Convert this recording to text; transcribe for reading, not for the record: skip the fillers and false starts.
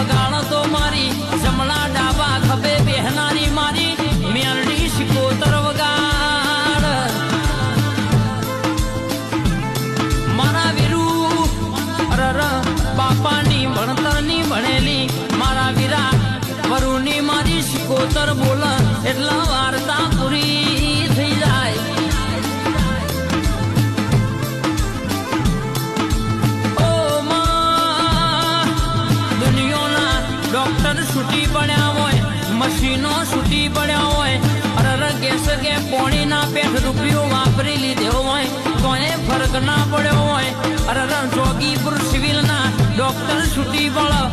વગાડ તો મારી જમણા ડાબા ખભે બેહનારી મારી મેલડી શિકોતર વગાડ મારા વીરુ અરર બાપાની ભણતરની ભણેલી મારા વીરા વરુની મારી શિકોતર બોલ એટલા વાર્તા પૂરી થઈ જાય ડોક્ટર છૂટી પડ્યા હોય મશીનો છૂટી પડ્યા હોય અરર કેસ કે પોણીના પેઠ રૂપિયો વાપરી લીધો હોય તોય ફરક ના પડ્યો હોય અરર જોગીપુર સિવિલના ડોક્ટર છૂટી પડે